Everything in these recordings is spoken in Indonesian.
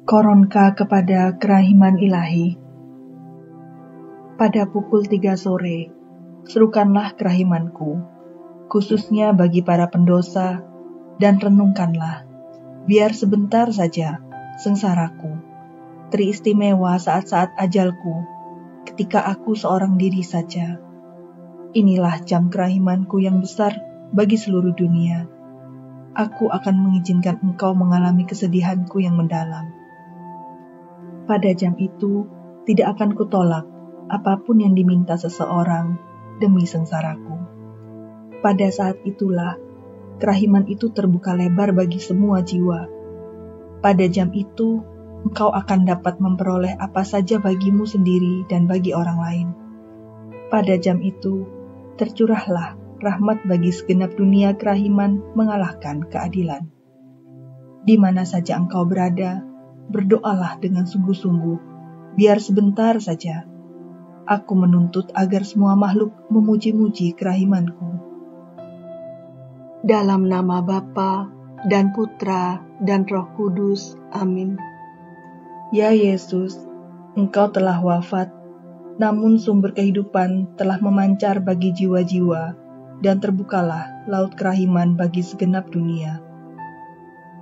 Koronka kepada kerahiman ilahi. Pada pukul 3 sore, serukanlah kerahimanku, khususnya bagi para pendosa, dan renungkanlah, biar sebentar saja, sengsaraku, teristimewa saat-saat ajalku, ketika aku seorang diri saja. Inilah jam kerahimanku yang besar bagi seluruh dunia. Aku akan mengizinkan engkau mengalami kesedihanku yang mendalam. Pada jam itu, tidak akan kutolak apapun yang diminta seseorang demi sengsaraku. Pada saat itulah, kerahiman itu terbuka lebar bagi semua jiwa. Pada jam itu, engkau akan dapat memperoleh apa saja bagimu sendiri dan bagi orang lain. Pada jam itu, tercurahlah rahmat bagi segenap dunia kerahiman mengalahkan keadilan. Di mana saja engkau berada, berdoalah dengan sungguh-sungguh, biar sebentar saja. Aku menuntut agar semua makhluk memuji-muji kerahimanku. Dalam nama Bapa dan Putra dan Roh Kudus. Amin. Ya Yesus, Engkau telah wafat, namun sumber kehidupan telah memancar bagi jiwa-jiwa, dan terbukalah laut kerahiman bagi segenap dunia.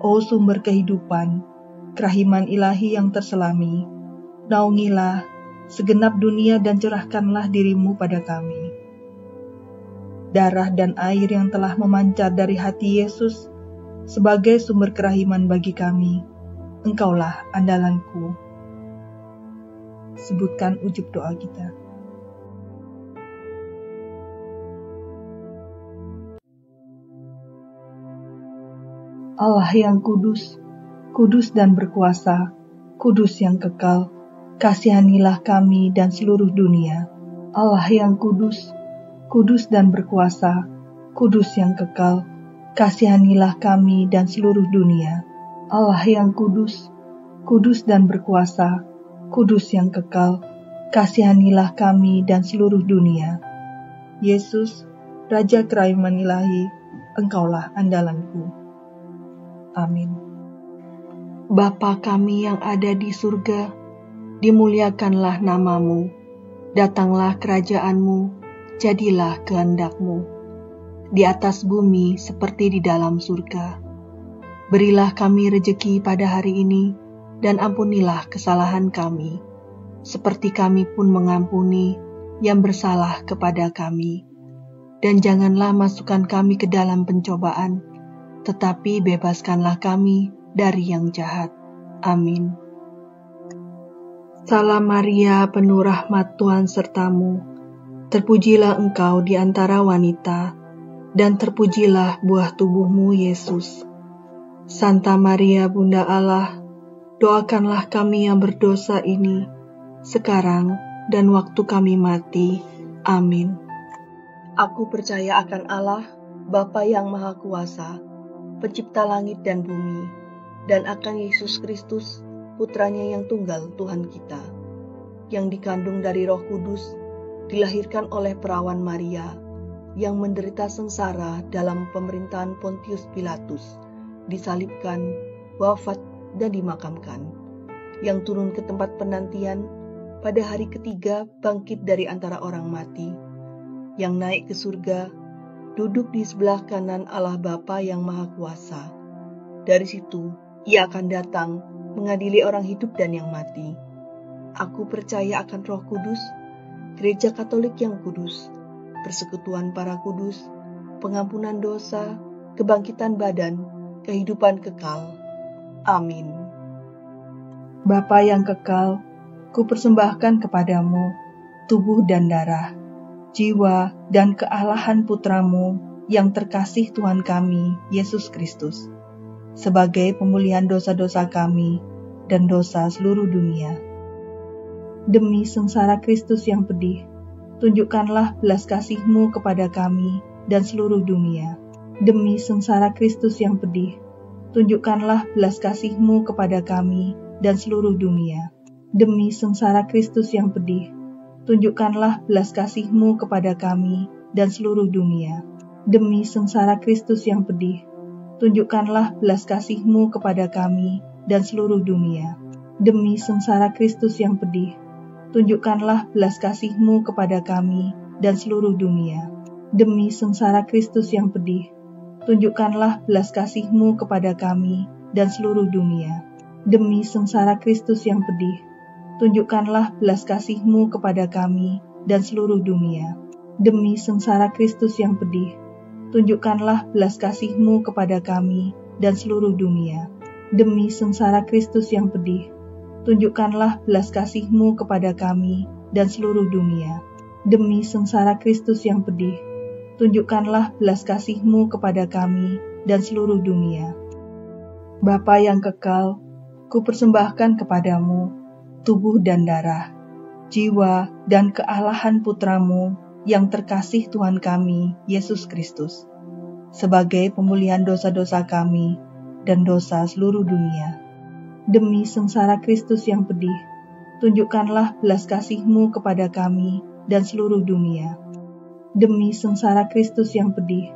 O sumber kehidupan, kerahiman ilahi yang terselami, naungilah segenap dunia dan cerahkanlah dirimu pada kami. Darah dan air yang telah memancar dari hati Yesus sebagai sumber kerahiman bagi kami, Engkaulah andalanku. Sebutkan ujub doa kita. Allah yang kudus, kudus dan berkuasa, kudus yang kekal, kasihanilah kami dan seluruh dunia. Allah yang kudus, kudus dan berkuasa, kudus yang kekal, kasihanilah kami dan seluruh dunia. Allah yang kudus, kudus dan berkuasa, kudus yang kekal, kasihanilah kami dan seluruh dunia. Yesus, Raja kerahiman ilahi, Engkaulah andalanku. Amin. Bapa kami yang ada di surga, dimuliakanlah namamu, datanglah kerajaanmu, jadilah kehendak-Mu, di atas bumi seperti di dalam surga. Berilah kami rejeki pada hari ini, dan ampunilah kesalahan kami, seperti kami pun mengampuni yang bersalah kepada kami. Dan janganlah masukkan kami ke dalam pencobaan, tetapi bebaskanlah kami dari yang jahat. Amin. Salam Maria, penuh rahmat, Tuhan sertamu. Terpujilah engkau di antara wanita, dan terpujilah buah tubuhmu, Yesus. Santa Maria, Bunda Allah, doakanlah kami yang berdosa ini, sekarang dan waktu kami mati. Amin. Aku percaya akan Allah, Bapa yang Maha Kuasa, Pencipta langit dan bumi, dan akan Yesus Kristus, Putranya yang tunggal Tuhan kita, yang dikandung dari Roh Kudus, dilahirkan oleh perawan Maria, yang menderita sengsara dalam pemerintahan Pontius Pilatus, disalibkan, wafat, dan dimakamkan, yang turun ke tempat penantian, pada hari ketiga bangkit dari antara orang mati, yang naik ke surga, duduk di sebelah kanan Allah Bapa yang Maha Kuasa. Dari situ, Ia akan datang mengadili orang hidup dan yang mati. Aku percaya akan Roh Kudus, Gereja Katolik yang kudus, persekutuan para kudus, pengampunan dosa, kebangkitan badan, kehidupan kekal. Amin. Bapa yang kekal, kupersembahkan kepadamu tubuh dan darah, jiwa dan kealahan Putramu yang terkasih Tuhan kami, Yesus Kristus, sebagai pemulihan dosa-dosa kami dan dosa seluruh dunia. Demi sengsara Kristus yang pedih, tunjukkanlah belas kasih-Mu kepada kami dan seluruh dunia. Demi sengsara Kristus yang pedih, tunjukkanlah belas kasih-Mu kepada kami dan seluruh dunia. Demi sengsara Kristus yang pedih, tunjukkanlah belas kasih-Mu kepada kami dan seluruh dunia. Demi sengsara Kristus yang pedih, tunjukkanlah belas kasih-Mu kepada kami dan seluruh dunia. Demi sengsara Kristus yang pedih, tunjukkanlah belas kasih-Mu kepada kami dan seluruh dunia. Demi sengsara Kristus yang pedih, tunjukkanlah belas kasih-Mu kepada kami dan seluruh dunia. Demi sengsara Kristus yang pedih, tunjukkanlah belas kasih-Mu kepada kami dan seluruh dunia. Demi sengsara Kristus yang pedih, tunjukkanlah belas kasih-Mu kepada kami dan seluruh dunia. Demi sengsara Kristus yang pedih, tunjukkanlah belas kasih-Mu kepada kami dan seluruh dunia. Demi sengsara Kristus yang pedih, tunjukkanlah belas kasih-Mu kepada kami dan seluruh dunia. Bapa yang kekal, kupersembahkan kepadamu tubuh dan darah, jiwa dan kealahan Putra-Mu yang terkasih Tuhan kami, Yesus Kristus, sebagai pemulihan dosa-dosa kami dan dosa seluruh dunia. Demi sengsara Kristus yang pedih, tunjukkanlah belas kasih-Mu kepada kami dan seluruh dunia. Demi sengsara Kristus yang pedih,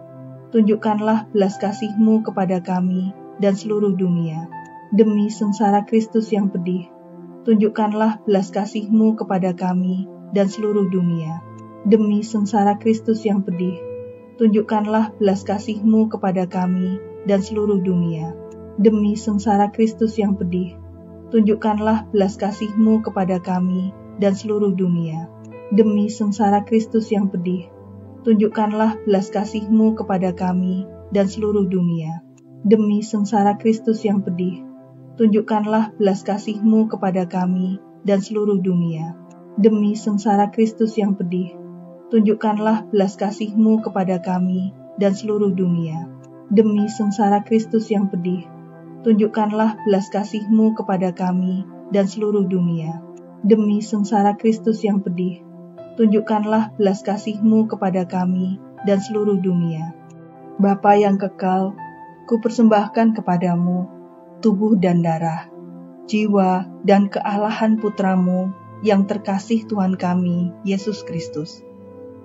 tunjukkanlah belas kasih-Mu kepada kami dan seluruh dunia. Demi sengsara Kristus yang pedih, tunjukkanlah belas kasih-Mu kepada kami dan seluruh dunia. Demi sengsara Kristus yang pedih, tunjukkanlah belas kasih-Mu kepada kami dan seluruh dunia. Demi sengsara Kristus yang pedih, tunjukkanlah belas kasih-Mu kepada kami dan seluruh dunia. Demi sengsara Kristus yang pedih, tunjukkanlah belas kasih-Mu kepada kami dan seluruh dunia. Demi sengsara Kristus yang pedih, tunjukkanlah belas kasih-Mu kepada kami dan seluruh dunia. Demi sengsara Kristus yang pedih, tunjukkanlah belas kasih-Mu kepada kami dan seluruh dunia. Demi sengsara Kristus yang pedih, tunjukkanlah belas kasih-Mu kepada kami dan seluruh dunia. Demi sengsara Kristus yang pedih, tunjukkanlah belas kasih-Mu kepada kami dan seluruh dunia. Bapa yang kekal, kupersembahkan kepadamu tubuh dan darah, jiwa dan kealahan Putra-Mu yang terkasih Tuhan kami, Yesus Kristus,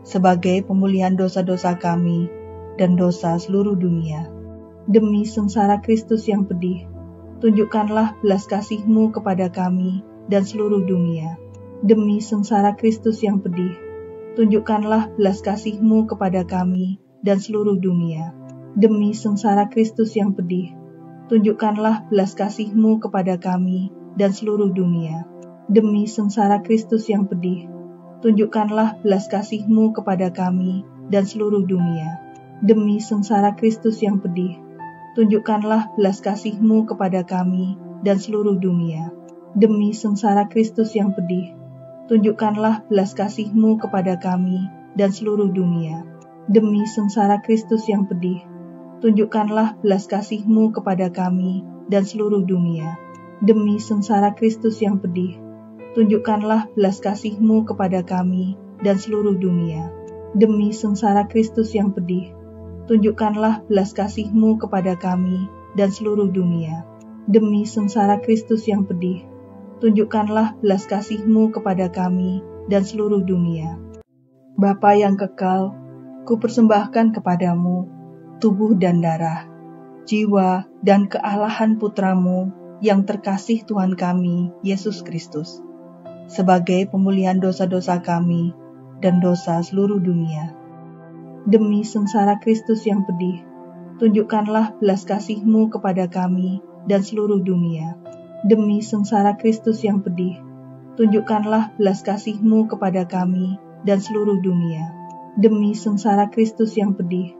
sebagai pemulihan dosa-dosa kami dan dosa seluruh dunia. Demi sengsara Kristus yang pedih, tunjukkanlah belas kasih-Mu kepada kami dan seluruh dunia. Demi sengsara Kristus yang pedih, tunjukkanlah belas kasih-Mu kepada kami dan seluruh dunia. Demi sengsara Kristus yang pedih, tunjukkanlah belas kasih-Mu kepada kami dan seluruh dunia. Demi sengsara Kristus yang pedih, tunjukkanlah belas kasih-Mu kepada kami dan seluruh dunia. Demi sengsara Kristus yang pedih, tunjukkanlah belas kasih-Mu kepada kami dan seluruh dunia. Demi sengsara Kristus yang pedih, tunjukkanlah belas kasih-Mu kepada kami dan seluruh dunia. Demi sengsara Kristus yang pedih, tunjukkanlah belas kasih-Mu kepada kami dan seluruh dunia. Demi sengsara Kristus yang pedih, tunjukkanlah belas kasih-Mu kepada kami dan seluruh dunia. Demi sengsara Kristus yang pedih, tunjukkanlah belas kasih-Mu kepada kami dan seluruh dunia. Demi sengsara Kristus yang pedih, tunjukkanlah belas kasih-Mu kepada kami dan seluruh dunia. Bapa yang kekal, kupersembahkan kepadamu tubuh dan darah, jiwa dan kealahan Putra-Mu yang terkasih Tuhan kami, Yesus Kristus, sebagai pemulihan dosa-dosa kami dan dosa seluruh dunia. Demi sengsara Kristus yang pedih, tunjukkanlah belas kasih-Mu kepada kami dan seluruh dunia. Demi sengsara Kristus yang pedih, tunjukkanlah belas kasih-Mu kepada kami dan seluruh dunia. Demi sengsara Kristus yang pedih,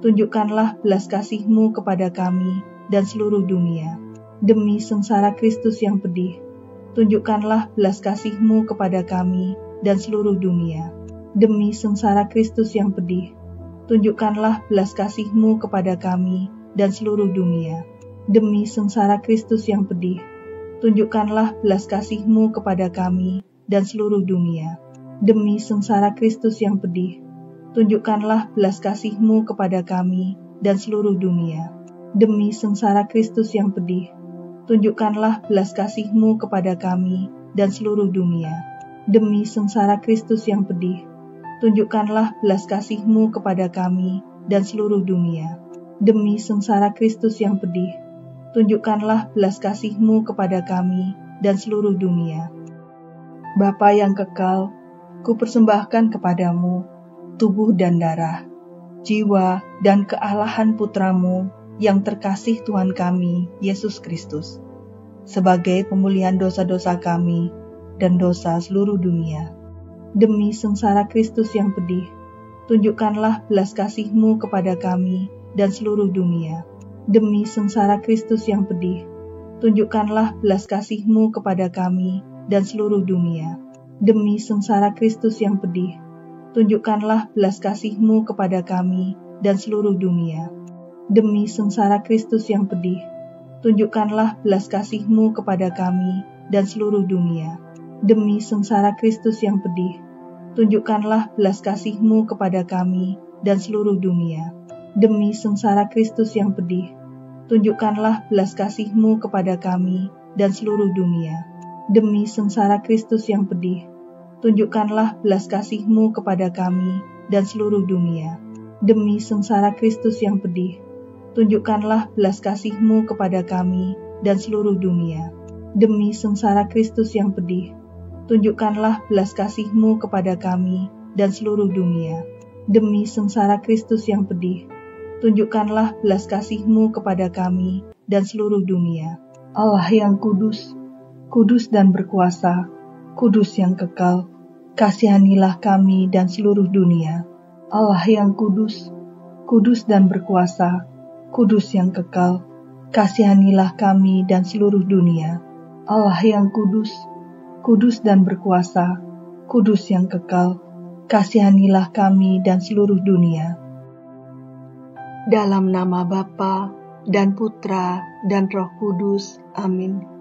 tunjukkanlah belas kasih-Mu kepada kami dan seluruh dunia. Demi sengsara Kristus yang pedih, tunjukkanlah belas kasih-Mu kepada kami dan seluruh dunia. Demi sengsara Kristus yang pedih, tunjukkanlah belas kasih-Mu kepada kami dan seluruh dunia. Demi sengsara Kristus yang pedih, tunjukkanlah belas kasih-Mu kepada kami dan seluruh dunia. Demi sengsara Kristus yang pedih, tunjukkanlah belas kasih-Mu kepada kami dan seluruh dunia. Demi sengsara Kristus yang pedih, tunjukkanlah belas kasih-Mu kepada kami dan seluruh dunia. Demi sengsara Kristus yang pedih, tunjukkanlah belas kasih-Mu kepada kami dan seluruh dunia. Demi sengsara Kristus yang pedih, tunjukkanlah belas kasih-Mu kepada kami dan seluruh dunia. Bapa yang kekal, ku persembahkan kepadamu tubuh dan darah, jiwa dan kealahan Putramu yang terkasih Tuhan kami, Yesus Kristus, sebagai pemulihan dosa-dosa kami dan dosa seluruh dunia. Demi sengsara Kristus yang pedih, tunjukkanlah belas kasih-Mu kepada kami dan seluruh dunia. Demi sengsara Kristus yang pedih, tunjukkanlah belas kasih-Mu kepada kami dan seluruh dunia. Demi sengsara Kristus yang pedih, tunjukkanlah belas kasih-Mu kepada kami dan seluruh dunia. Demi sengsara Kristus yang pedih, tunjukkanlah belas kasih-Mu kepada kami dan seluruh dunia. Demi sengsara Kristus yang pedih, tunjukkanlah belas kasih-Mu kepada kami dan seluruh dunia. Demi sengsara Kristus yang pedih, tunjukkanlah belas kasih-Mu kepada kami dan seluruh dunia. Demi sengsara Kristus yang pedih, tunjukkanlah belas kasih-Mu kepada kami dan seluruh dunia. Demi sengsara Kristus yang pedih, tunjukkanlah belas kasih-Mu kepada kami dan seluruh dunia. Demi sengsara Kristus yang pedih, tunjukkanlah belas kasih-Mu kepada kami dan seluruh dunia. Demi sengsara Kristus yang pedih, tunjukkanlah belas kasih-Mu kepada kami dan seluruh dunia. Allah yang kudus, kudus dan berkuasa, kudus yang kekal, kasihanilah kami dan seluruh dunia. Allah yang kudus, kudus dan berkuasa, kudus yang kekal, kasihanilah kami dan seluruh dunia. Allah yang kudus, kudus dan berkuasa, kudus yang kekal, kasihanilah kami dan seluruh dunia. Dalam nama Bapa dan Putra dan Roh Kudus. Amin.